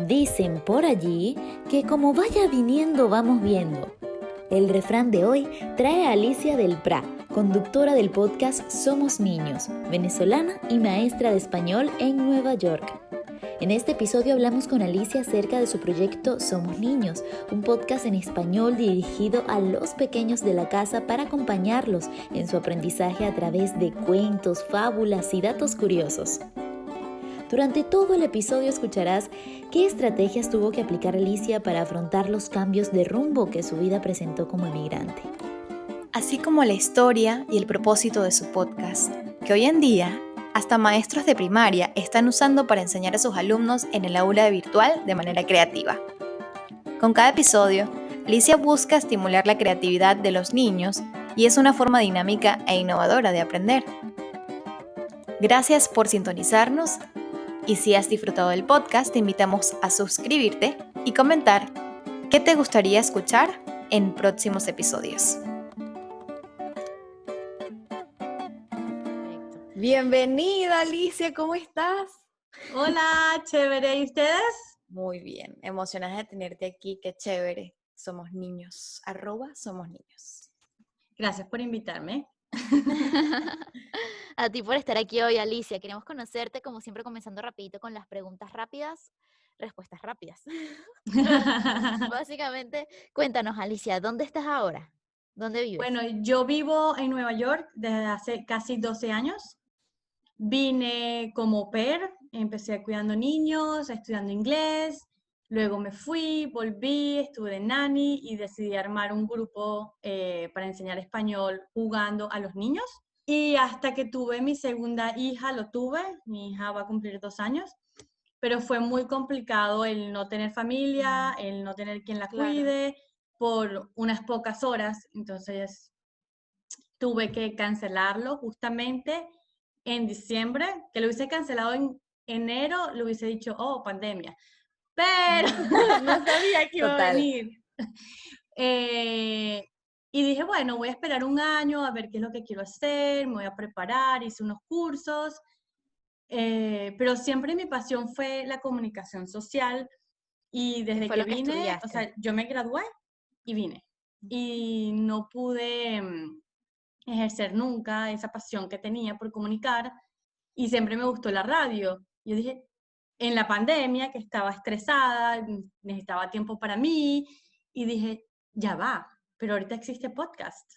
Dicen por allí que como vaya viniendo vamos viendo. El refrán de hoy trae a Alicia del Prá, conductora del podcast Somos Niños, venezolana y maestra de español en Nueva York. En este episodio hablamos con Alicia acerca de su proyecto Somos Niños, un podcast en español dirigido a los pequeños de la casa para acompañarlos en su aprendizaje a través de cuentos, fábulas y datos curiosos. Durante todo el episodio escucharás qué estrategias tuvo que aplicar Alicia para afrontar los cambios de rumbo que su vida presentó como emigrante. Así como la historia y el propósito de su podcast, que hoy en día hasta maestros de primaria están usando para enseñar a sus alumnos en el aula virtual de manera creativa. Con cada episodio, Alicia busca estimular la creatividad de los niños y es una forma dinámica e innovadora de aprender. Gracias por sintonizarnos y si has disfrutado del podcast, te invitamos a suscribirte y comentar qué te gustaría escuchar en próximos episodios. Bienvenida, Alicia, ¿cómo estás? Hola, chévere, ¿y ustedes? Muy bien, emocionada de tenerte aquí, qué chévere. Somos niños, @somos niños. Gracias por invitarme. A ti por estar aquí hoy, Alicia. Queremos conocerte, como siempre, comenzando rapidito con las preguntas rápidas, respuestas rápidas. Básicamente, cuéntanos, Alicia, ¿dónde estás ahora? ¿Dónde vives? Bueno, yo vivo en Nueva York desde hace casi 12 años. Vine como au pair, empecé cuidando niños, estudiando inglés, luego me fui, volví, estuve de nanny y decidí armar un grupo para enseñar español jugando a los niños. Y hasta que tuve mi segunda hija, mi hija va a cumplir 2 años, pero fue muy complicado el no tener familia, el no tener quien la cuide por unas pocas horas, entonces tuve que cancelarlo justamente en diciembre, que lo hubiese cancelado en enero, le hubiese dicho, oh, pandemia, pero no sabía que iba a venir. Y dije, bueno, voy a esperar un año a ver qué es lo que quiero hacer, me voy a preparar, hice unos cursos, pero siempre mi pasión fue la comunicación social y desde que vine, o sea, yo me gradué y vine y no pude ejercer nunca esa pasión que tenía por comunicar y siempre me gustó la radio. Yo dije, en la pandemia, que estaba estresada, necesitaba tiempo para mí y dije, ya va, pero ahorita existe podcast,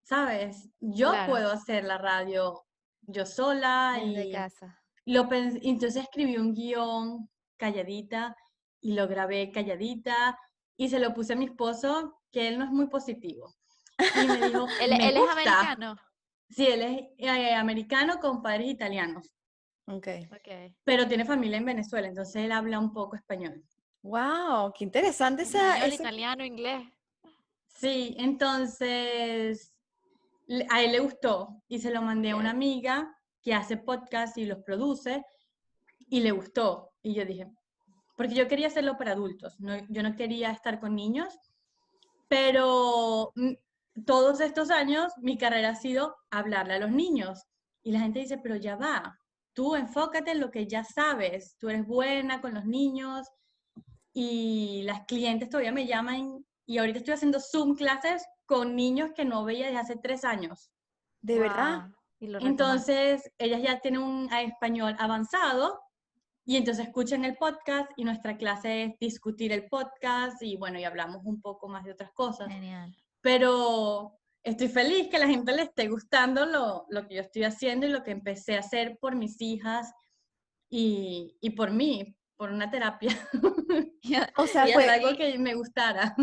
¿sabes? Yo puedo hacer la radio yo sola desde casa. Entonces escribí un guión calladita y lo grabé calladita y se lo puse a mi esposo, que él no es muy positivo. Y me dijo, ¿Él me es gusta. americano? Sí, él es americano con padres italianos, Okay. pero tiene familia en Venezuela, entonces él habla un poco español. Wow, qué interesante Español, italiano, inglés. Sí, entonces a él le gustó y se lo mandé a una amiga que hace podcast y los produce y le gustó. Y yo dije, porque yo quería hacerlo para adultos, yo no quería estar con niños, pero todos estos años mi carrera ha sido hablarle a los niños. Y la gente dice, pero ya va, tú enfócate en lo que ya sabes, tú eres buena con los niños y las clientes todavía me llaman y ahorita estoy haciendo Zoom clases con niños que no veía desde hace 3 años. ¿De verdad? Entonces, ellas ya tienen un español avanzado y entonces escuchan el podcast y nuestra clase es discutir el podcast y bueno, y hablamos un poco más de otras cosas. Genial. Pero estoy feliz que a la gente le esté gustando lo que yo estoy haciendo y lo que empecé a hacer por mis hijas y por mí, por una terapia. O sea, y es algo que me gustara.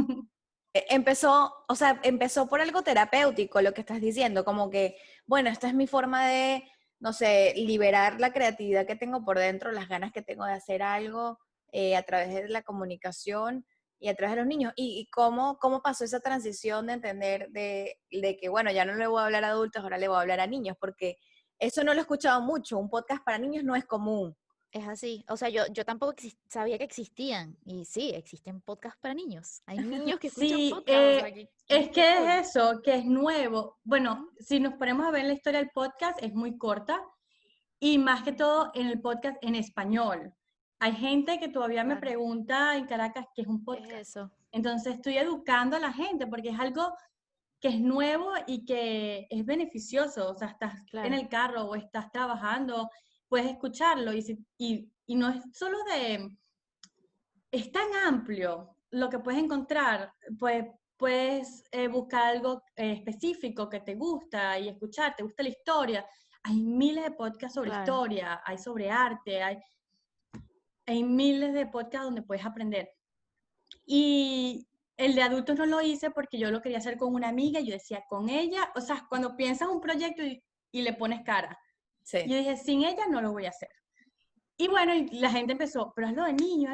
empezó por algo terapéutico, lo que estás diciendo, como que, bueno, esta es mi forma de, no sé, liberar la creatividad que tengo por dentro, las ganas que tengo de hacer algo a través de la comunicación y a través de los niños. ¿Y cómo pasó esa transición de entender de que, bueno, ya no le voy a hablar a adultos, ahora le voy a hablar a niños? Porque eso no lo he escuchado mucho, un podcast para niños no es común. Es así. O sea, yo tampoco sabía que existían. Y sí, existen podcasts para niños. Hay niños que escuchan Sí, podcasts. O sea, es que cool. es eso, que es nuevo. Bueno, si nos ponemos a ver la historia del podcast, es muy corta y más que todo en el podcast en español. Hay gente que todavía me Claro. pregunta en Caracas qué es un ¿Qué es podcast. eso? Entonces estoy educando a la gente porque es algo que es nuevo y que es beneficioso. O sea, estás en Claro. el carro o estás trabajando, puedes escucharlo y no es solo es tan amplio lo que puedes encontrar, pues puedes buscar algo específico que te gusta y escuchar, te gusta la historia. Hay miles de podcasts sobre Claro. historia, hay sobre arte, hay miles de podcasts donde puedes aprender. Y el de adultos no lo hice porque yo lo quería hacer con una amiga y yo decía, con ella, o sea, cuando piensas un proyecto y le pones cara, Sí. yo dije, sin ella no lo voy a hacer. Y bueno, y la gente empezó, pero hazlo de niños,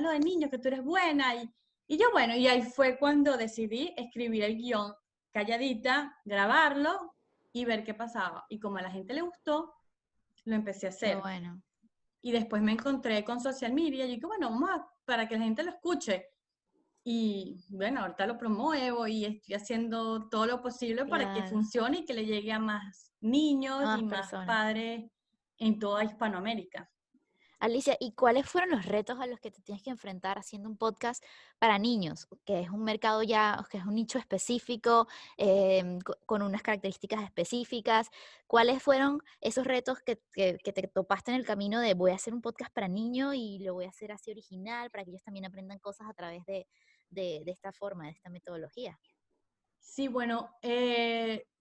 que tú eres buena. Y yo, bueno, y ahí fue cuando decidí escribir el guión calladita, grabarlo y ver qué pasaba. Y como a la gente le gustó, lo empecé a Qué hacer. bueno. Y después me encontré con social media y dije, bueno, vamos para que la gente lo escuche. Y bueno, ahorita lo promuevo y estoy haciendo todo lo posible para que Claro. funcione y que le llegue a más niños A y más más personas. padres en toda Hispanoamérica. Alicia, ¿y cuáles fueron los retos a los que te tienes que enfrentar haciendo un podcast para niños? Que es un mercado ya, que es un nicho específico, con unas características específicas. ¿Cuáles fueron esos retos que te topaste en el camino de voy a hacer un podcast para niños y lo voy a hacer así original para que ellos también aprendan cosas a través de esta forma, de esta metodología? Sí, bueno,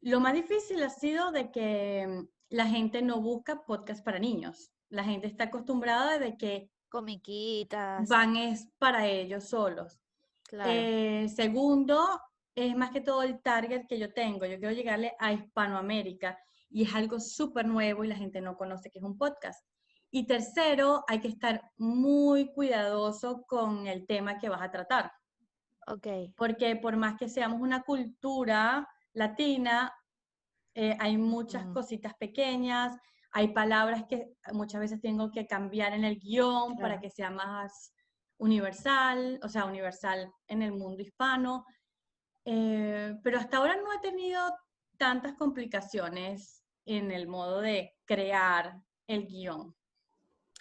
lo más difícil ha sido de que la gente no busca podcast para niños. La gente está acostumbrada de que Comiquitas, van es para ellos solos. claro. Segundo, es más que todo el target que yo tengo. Yo quiero llegarle a Hispanoamérica y es algo súper nuevo y la gente no conoce que es un podcast. Y tercero, hay que estar muy cuidadoso con el tema que vas a tratar, Ok. porque por más que seamos una cultura latina, hay muchas Mm, cositas pequeñas, hay palabras que muchas veces tengo que cambiar en el guión para claro. que sea más universal, o sea, universal en el mundo hispano. Pero hasta ahora no he tenido tantas complicaciones en el modo de crear el guión.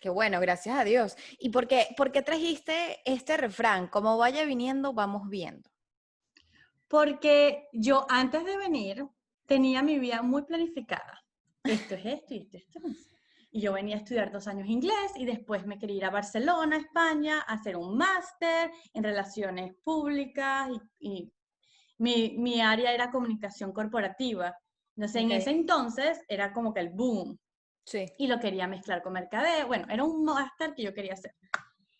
Qué bueno, gracias a Dios. ¿Y por qué trajiste este refrán? Como vaya viniendo, vamos viendo. Porque yo antes de venir tenía mi vida muy planificada. Esto es esto y esto es esto. Y yo venía a estudiar 2 años inglés y después me quería ir a Barcelona, España, a hacer un máster en relaciones públicas y mi área era comunicación corporativa. Entonces, en ese Ok. entonces era como que el boom Sí. y lo quería mezclar con mercadeo. Bueno, era un máster que yo quería hacer.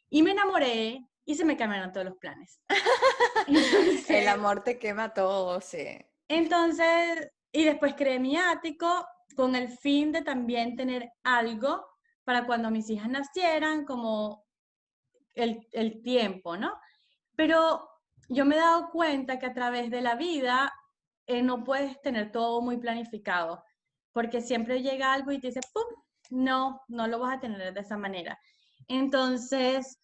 Y me enamoré y se me cambiaron todos los planes. El Entonces, amor te quema todo, sí. y después creé mi ático con el fin de también tener algo para cuando mis hijas nacieran, como el tiempo, ¿no? Pero yo me he dado cuenta que a través de la vida no puedes tener todo muy planificado, porque siempre llega algo y te dice, ¡pum! No, no lo vas a tener de esa manera. Entonces,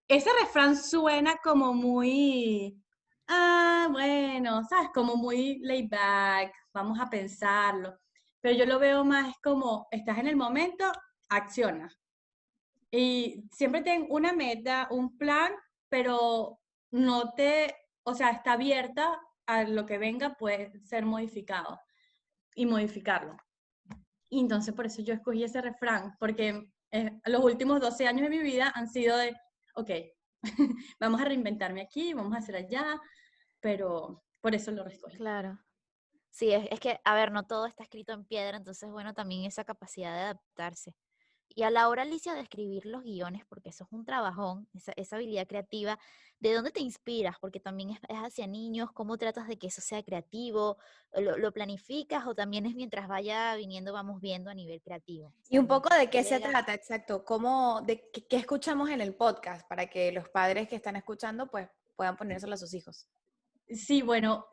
ese refrán suena como muy, bueno, ¿sabes? Como muy laid back, vamos a pensarlo. Pero yo lo veo más como, estás en el momento, acciona. Y siempre ten una meta, un plan, pero no te, o sea, está abierta a lo que venga, puede ser modificado y modificarlo. Y entonces por eso yo escogí ese refrán, porque los últimos 12 años de mi vida han sido de, ok, vamos a reinventarme aquí, vamos a hacer allá, pero por eso lo escogí. Claro. Sí, es que, a ver, no todo está escrito en piedra, entonces, bueno, también esa capacidad de adaptarse. Y a la hora, Alicia, de escribir los guiones, porque eso es un trabajón, esa habilidad creativa, ¿de dónde te inspiras? Porque también es hacia niños, ¿cómo tratas de que eso sea creativo? ¿Lo planificas o también es mientras vaya viniendo, vamos viendo a nivel creativo? O Y sea, un poco de te qué se llega, trata, exacto. ¿Qué escuchamos en el podcast para que los padres que están escuchando pues puedan ponérselo a sus hijos? Sí, bueno,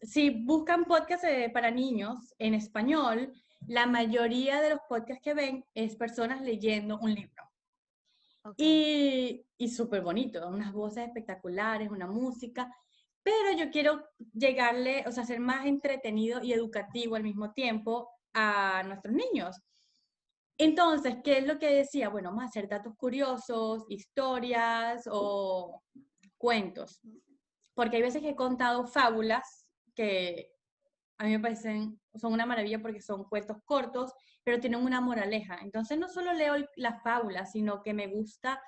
si buscan podcasts para niños en español, la mayoría de los podcasts que ven es personas leyendo un libro. ok, Y súper bonito, unas voces espectaculares, una música, pero yo quiero llegarle, o sea, ser más entretenido y educativo al mismo tiempo a nuestros niños. Entonces, ¿qué es lo que decía? Bueno, vamos a hacer datos curiosos, historias o cuentos. Porque hay veces que he contado fábulas que a mí me parecen, son una maravilla porque son cuentos cortos, pero tienen una moraleja. Entonces, no solo leo las fábulas, sino que me gusta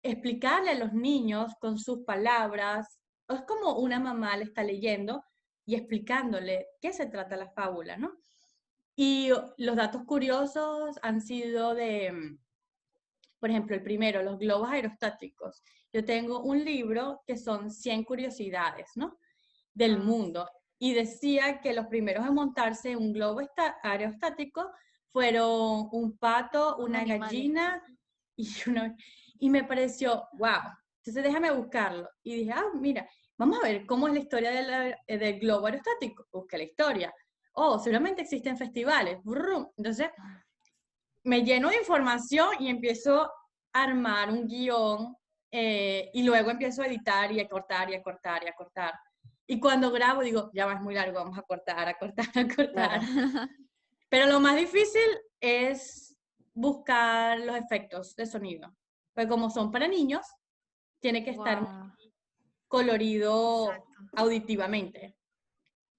explicarle a los niños con sus palabras. Es como una mamá le está leyendo y explicándole qué se trata la fábula, ¿no? Y los datos curiosos han sido de, por ejemplo, el primero, los globos aerostáticos. Yo tengo un libro que son 100 curiosidades, ¿no? Del mundo. Y decía que los primeros en montarse en un globo aerostático fueron un pato, Unos una animales. gallina y una... Y me pareció, wow. Entonces déjame buscarlo. Y dije, ah, mira, vamos a ver cómo es la historia del globo aerostático. Busqué la historia. Oh, seguramente existen festivales. Brum. Entonces me lleno de información y empiezo a armar un guión y luego empiezo a editar y a cortar y a cortar y a cortar. Y cuando grabo digo, ya va, es muy largo, vamos a cortar, a cortar, a cortar. Claro. Pero lo más difícil es buscar los efectos de sonido. Pues como son para niños, tiene que estar muy Wow. colorido Exacto. auditivamente.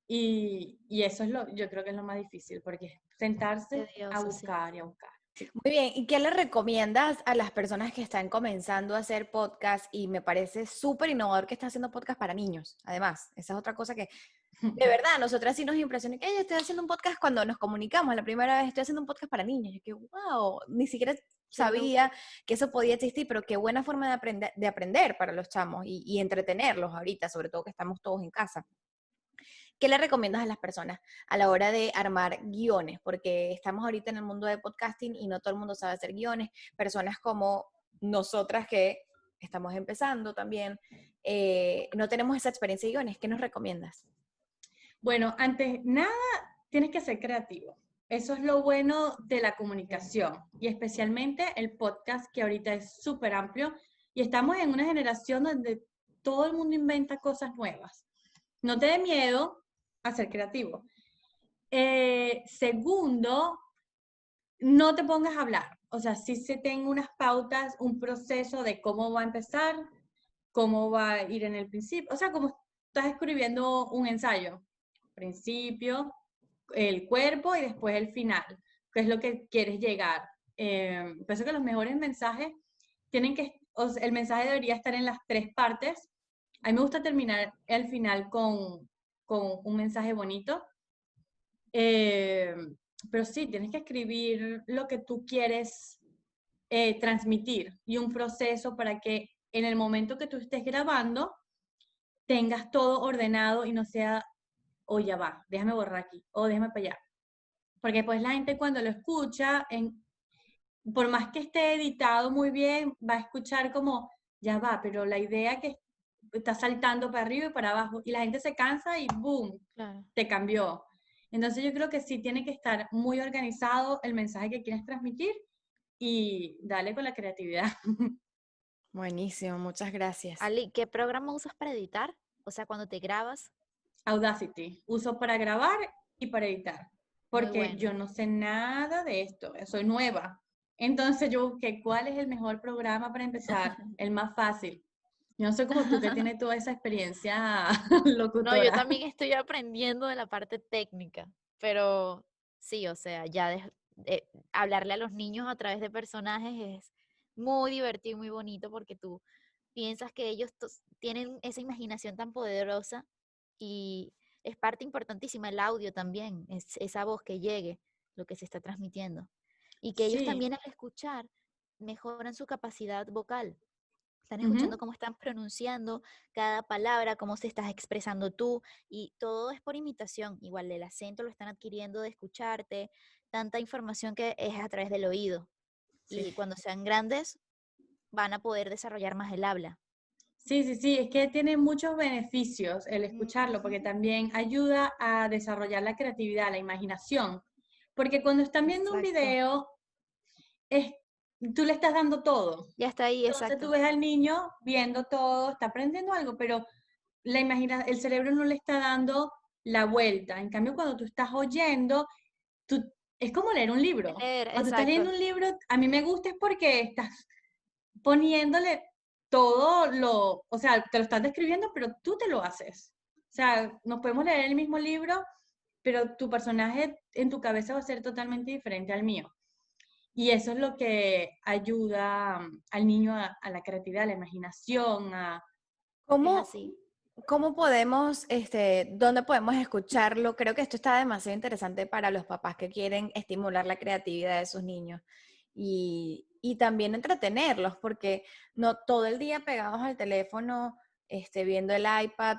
Y eso es yo creo que es lo más difícil, porque es sentarse a Tedioso, sí. buscar y a buscar. Muy bien, ¿y qué le recomiendas a las personas que están comenzando a hacer podcast? Y me parece súper innovador que estás haciendo podcast para niños. Además, esa es otra cosa que, de verdad, nosotras sí nos impresiona que estoy haciendo un podcast cuando nos comunicamos. La primera vez estoy haciendo un podcast para niños. Yo que, wow, ni siquiera Qué loco. sabía que eso podía existir, pero qué buena forma de aprender para los chamos y entretenerlos ahorita, sobre todo que estamos todos en casa. ¿Qué le recomiendas a las personas a la hora de armar guiones? Porque estamos ahorita en el mundo de podcasting y no todo el mundo sabe hacer guiones. Personas como nosotras que estamos empezando también, no tenemos esa experiencia de guiones. ¿Qué nos recomiendas? Bueno, antes nada, tienes que ser creativo. Eso es lo bueno de la comunicación y especialmente el podcast que ahorita es súper amplio y estamos en una generación donde todo el mundo inventa cosas nuevas. No te dé miedo a ser creativo. Segundo, no te pongas a hablar. O sea, sí se tenga unas pautas, un proceso de cómo va a empezar, cómo va a ir en el principio. O sea, como estás escribiendo un ensayo. Principio, el cuerpo y después el final, que es lo que quieres llegar. Pienso que los mejores mensajes tienen que, o sea, el mensaje debería estar en las tres partes. A mí me gusta terminar el final con un mensaje bonito. Eh, pero sí, tienes que escribir lo que tú quieres transmitir y un proceso para que en el momento que tú estés grabando tengas todo ordenado y no sea, o ya va, déjame borrar aquí, o déjame para allá. Porque pues la gente cuando lo escucha, por más que esté editado muy bien, va a escuchar como, ya va, pero la idea que está saltando para arriba y para abajo, y la gente se cansa y ¡boom! Claro. Te cambió. Entonces yo creo que sí tiene que estar muy organizado el mensaje que quieres transmitir y dale con la creatividad. Buenísimo, muchas gracias. Ali, ¿qué programa usas para editar? O sea, cuando te grabas, Audacity, uso para grabar y para editar, muy porque bueno. yo no sé nada de esto, soy nueva. Entonces yo busqué cuál es el mejor programa para empezar, el más fácil. Yo no soy como tú que tiene toda esa experiencia No, yo locutora. también estoy aprendiendo de la parte técnica, pero sí, o sea, ya hablarle a los niños a través de personajes es muy divertido y muy bonito porque tú piensas que ellos tienen esa imaginación tan poderosa y es parte importantísima el audio también, es esa voz que llegue, lo que se está transmitiendo. Y que ellos Sí, también al escuchar mejoran su capacidad vocal. Están escuchando ujú, cómo están pronunciando cada palabra, cómo se estás expresando tú, y todo es por imitación. Igual el acento lo están adquiriendo de escucharte, tanta información que es a través del oído. sí. Y cuando sean grandes, van a poder desarrollar más el habla. Sí, sí, sí, es que tiene muchos beneficios el escucharlo, porque Ujú. también ayuda a desarrollar la creatividad, la imaginación. Porque cuando están viendo un Exacto. video, es, tú le estás dando todo. Ya está ahí, Entonces tú exacto. ves al niño viendo todo, está aprendiendo algo, pero el cerebro no le está dando la vuelta. En cambio, cuando tú estás oyendo, tú es como leer un libro. Leer, Cuando tú estás leyendo exacto. un libro, a mí me gusta es porque estás poniéndole todo o sea, te lo estás describiendo, pero tú te lo haces. O sea, nos podemos leer el mismo libro, pero tu personaje en tu cabeza va a ser totalmente diferente al mío. Y eso es lo que ayuda al niño a la creatividad, a la imaginación, Es ¿Cómo, así. cómo podemos, dónde podemos escucharlo? Creo que esto está demasiado interesante para los papás que quieren estimular la creatividad de sus niños y también entretenerlos, porque no todo el día pegados al teléfono, viendo el iPad,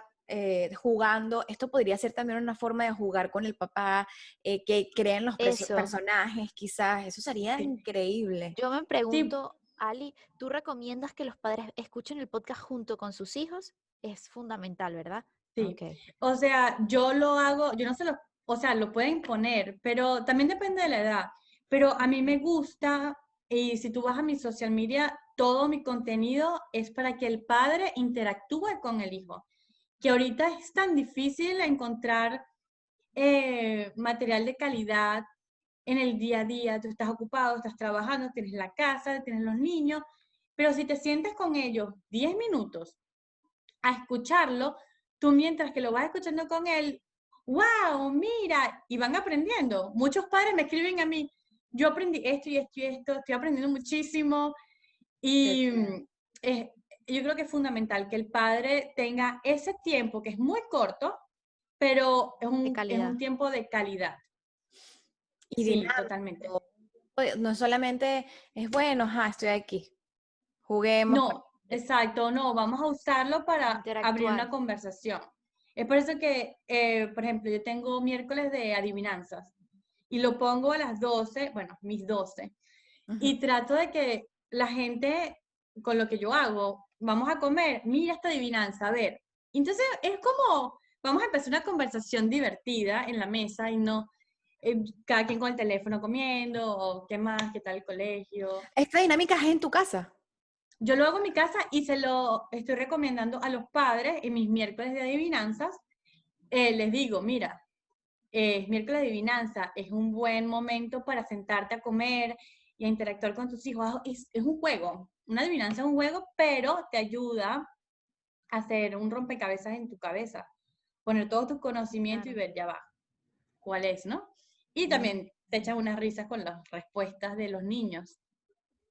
jugando. Esto podría ser también una forma de jugar con el papá, que creen los Eso. personajes, quizás. Eso sería sí, increíble. Yo me sí, pregunto, Ali, ¿tú recomiendas que los padres escuchen el podcast junto con sus hijos? Es fundamental, ¿verdad? sí. Ok. O sea, yo lo hago, yo no se lo, o sea, lo pueden poner, pero también depende de la edad. Pero a mí me gusta, y si tú vas a mi social media, todo mi contenido es para que el padre interactúe con el hijo. Que ahorita es tan difícil encontrar material de calidad en el día a día. Tú estás ocupado, estás trabajando, tienes la casa, tienes los niños, pero si te sientes con ellos 10 minutos a escucharlo, tú mientras que lo vas escuchando con él, wow, mira, y van aprendiendo. Muchos padres me escriben a mí, yo aprendí esto y esto y esto, estoy aprendiendo muchísimo Qué y chévere. eh, yo creo que es fundamental que el padre tenga ese tiempo que es muy corto, pero De es un calidad. tiempo de calidad. Y Sí, totalmente. dinámico. No solamente es bueno, estoy aquí, juguemos. No, exacto, no, vamos a usarlo para abrir Interactuar. una conversación. Es por eso que, por ejemplo, yo tengo miércoles de adivinanzas y lo pongo a las 12, bueno, mis 12, Ujú. y trato de que la gente, con lo que yo hago, vamos a comer, mira esta adivinanza, a ver. Entonces es como, vamos a empezar una conversación divertida en la mesa y no cada quien con el teléfono comiendo, o qué más, qué tal el colegio. Esta dinámica es en tu casa. Yo lo hago en mi casa y se lo estoy recomendando a los padres en mis miércoles de adivinanzas. Les digo, mira, es miércoles de adivinanza, es un buen momento para sentarte a comer y a interactuar con tus hijos. Es un juego, una adivinanza es un juego, pero te ayuda a hacer un rompecabezas en tu cabeza, poner todos tus conocimientos y Claro. ver, ya va, cuál es, ¿no? Y Mm, también te echas unas risas con las respuestas de los niños.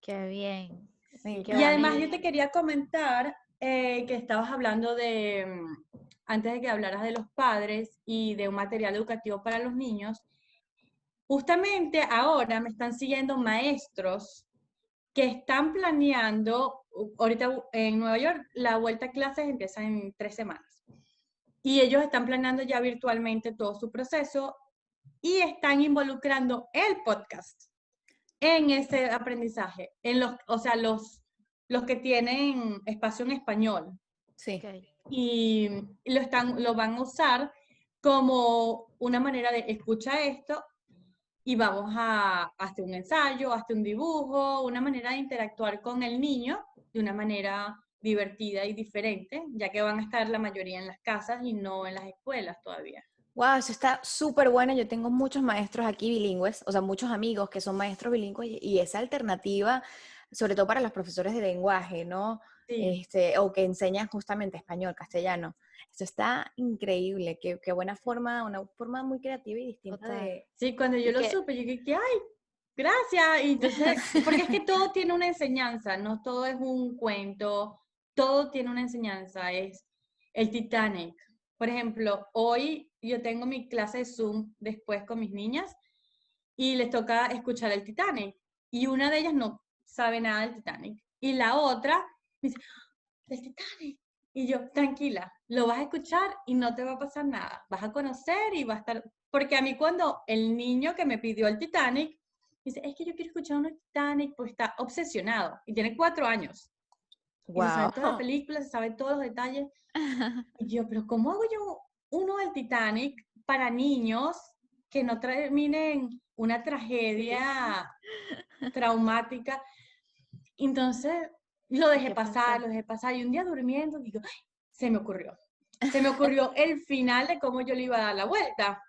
Qué bien. Sí. Qué Y buena además yo idea. te quería comentar que estabas hablando de, antes de que hablaras de los padres y de un material educativo para los niños, justamente ahora me están siguiendo maestros que están planeando, ahorita en Nueva York la vuelta a clases empieza en 3 semanas, y ellos están planeando ya virtualmente todo su proceso y están involucrando el podcast en ese aprendizaje, o sea, los que tienen espacio en español. sí. Ok. Y lo van a usar como una manera de escucha esto y vamos a hacer un ensayo, hacer un dibujo, una manera de interactuar con el niño de una manera divertida y diferente, ya que van a estar la mayoría en las casas y no en las escuelas todavía. Wow, eso está súper bueno. Yo tengo muchos maestros aquí bilingües, o sea, muchos amigos que son maestros bilingües y esa alternativa, sobre todo para los profesores de lenguaje, ¿no? Sí, O que enseñan justamente español, castellano. Esto está increíble. Qué buena forma, una forma muy creativa y distinta Total. de... sí, cuando yo Y lo que, supe, yo dije, ay, gracias. Y entonces, porque es que todo tiene una enseñanza, no todo es un cuento, todo tiene una enseñanza, es el Titanic. Por ejemplo, hoy yo tengo mi clase de Zoom después con mis niñas y les toca escuchar el Titanic. Y una de ellas no sabe nada del Titanic. Y la otra me dice, del Titanic. Y yo, tranquila, lo vas a escuchar y no te va a pasar nada. Vas a conocer y va a estar... Porque a mí cuando el niño que me pidió el Titanic, dice, es que yo quiero escuchar uno de Titanic, pues está obsesionado y tiene 4 años. Y se sabe Wow. toda la película, se sabe todos los detalles. Y yo, pero ¿cómo hago yo uno del Titanic para niños que no terminen una sí, tragedia traumática? Entonces lo hay dejé que pasar, pensar. lo dejé pasar. Y un día durmiendo, digo, "Ay", se me ocurrió. Se me ocurrió el final de cómo yo le iba a dar la vuelta.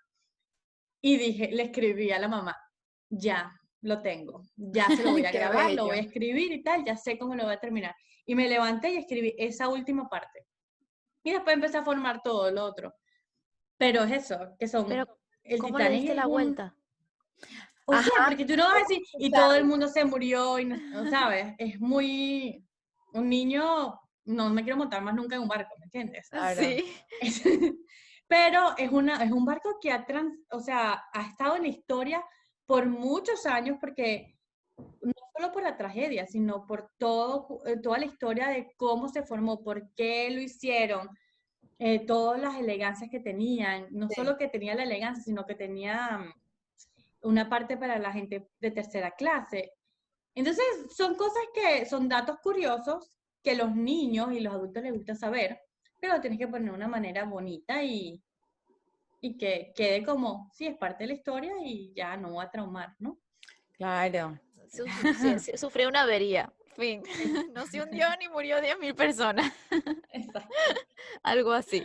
Y dije, le escribí a la mamá. ya lo tengo, ya se lo voy a Qué grabar, lo bello. voy a escribir y tal, ya sé cómo lo voy a terminar. Y me levanté y escribí esa última parte. Y después empecé a formar todo lo otro. Pero es eso, que son, Pero, el ¿cómo le Titanic diste es la un, vuelta? o sea, Ajá, porque tú no vas a decir, y todo el usarlo. mundo se murió, y no sabes, es muy, un niño, no me quiero montar más nunca en un barco, ¿me entiendes? Claro. Sí. Pero es un barco que o sea, ha estado en la historia por muchos años, porque no solo por la tragedia, sino por toda la historia de cómo se formó, por qué lo hicieron, todas las elegancias que tenían, no Sí. solo que tenía la elegancia, sino que tenía una parte para la gente de tercera clase. Entonces, son cosas que son datos curiosos que los niños y los adultos les gusta saber, pero lo tienes que poner de una manera bonita y que quede como, sí, es parte de la historia y ya no va a traumar, ¿no? Claro. Sufrió una avería. Fin. Es- No se hundió ni murió 10.000 personas. Exacto. Algo así.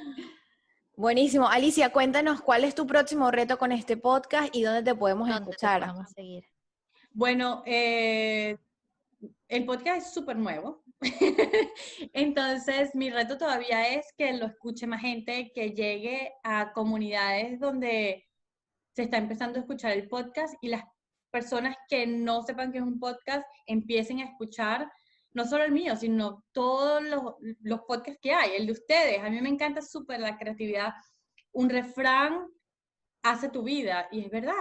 Buenísimo. Alicia, cuéntanos cuál es tu próximo reto con este podcast y dónde te podemos ¿Dónde te escuchar. podemos seguir? Bueno, el podcast es súper nuevo. Entonces, mi reto todavía es que lo escuche más gente, que llegue a comunidades donde se está empezando a escuchar el podcast y las personas que no sepan que es un podcast empiecen a escuchar no solo el mío, sino todos los podcasts que hay, el de ustedes. A mí me encanta súper la creatividad. Un refrán hace tu vida, y es verdad.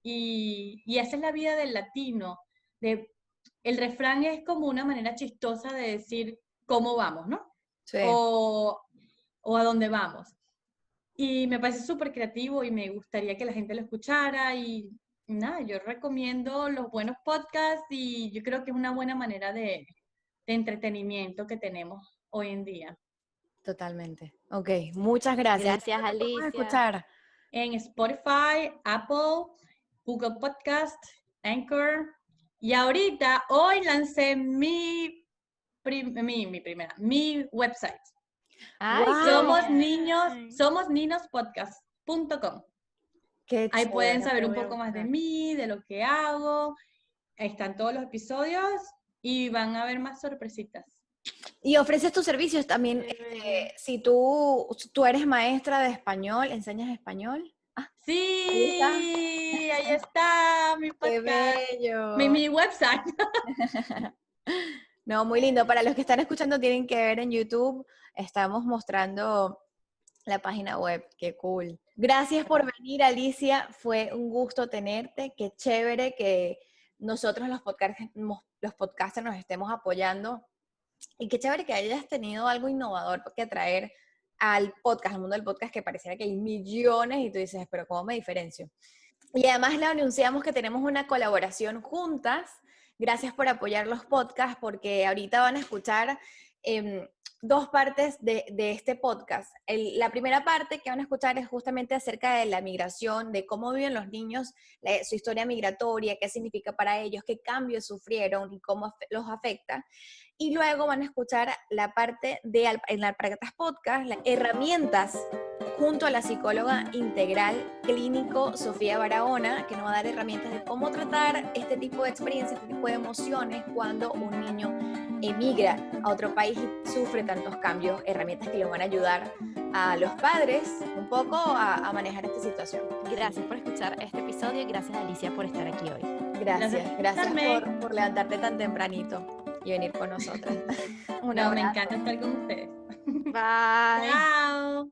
Y esa es la vida del latino. El refrán es como una manera chistosa de decir cómo vamos, ¿no? Sí. O a dónde vamos. Y me parece súper creativo y me gustaría que la gente lo escuchara y nada, yo recomiendo los buenos podcasts y yo creo que es una buena manera de entretenimiento que tenemos hoy en día. Totalmente. Ok, muchas gracias. Gracias, ¿Dónde te podemos Alicia. escuchar? En Spotify, Apple, Google Podcast, Anchor. Y ahorita, hoy lancé mi website. Ay, qué ¡Wow! bien. Somosniñospodcast.com. Qué Ahí pueden chévere. saber Te un voy a poco más de buscar. mí, de lo que hago. Ahí están todos los episodios y van a haber más sorpresitas. Y ofreces tus servicios también. Qué bello. Si tú eres maestra de español, ¿enseñas español? Ah, ahí está. Sí, ahí está mi ¡Qué podcast, bello! mi website. No, muy lindo. Para los que están escuchando tienen que ver en YouTube. Estamos mostrando la página web. Qué cool. Gracias por venir, Alicia. Fue un gusto tenerte. Qué chévere que nosotros los podcasters nos estemos apoyando. Y qué chévere que hayas tenido algo innovador que traer al podcast, al mundo del podcast, que pareciera que hay millones y tú dices, pero ¿cómo me diferencio? Y además le anunciamos que tenemos una colaboración juntas. Gracias por apoyar los podcasts, porque ahorita van a escuchar dos partes de este podcast. La primera parte que van a escuchar es justamente acerca de la migración, de cómo viven los niños, su historia migratoria, qué significa para ellos, qué cambios sufrieron y cómo los afecta. Y luego van a escuchar la parte en la Alpargatas Podcast, las herramientas junto a la psicóloga integral clínico Sofía Barahona, que nos va a dar herramientas de cómo tratar este tipo de experiencias, este tipo de emociones cuando un niño emigra a otro país y sufre tantos cambios, herramientas que les van a ayudar a los padres un poco a manejar esta situación. Gracias por escuchar este episodio y gracias, Alicia, por estar aquí hoy. Gracias Carmen. por levantarte tan tempranito y venir con nosotras. Un No, me abrazo. encanta estar con ustedes. Bye. Chao.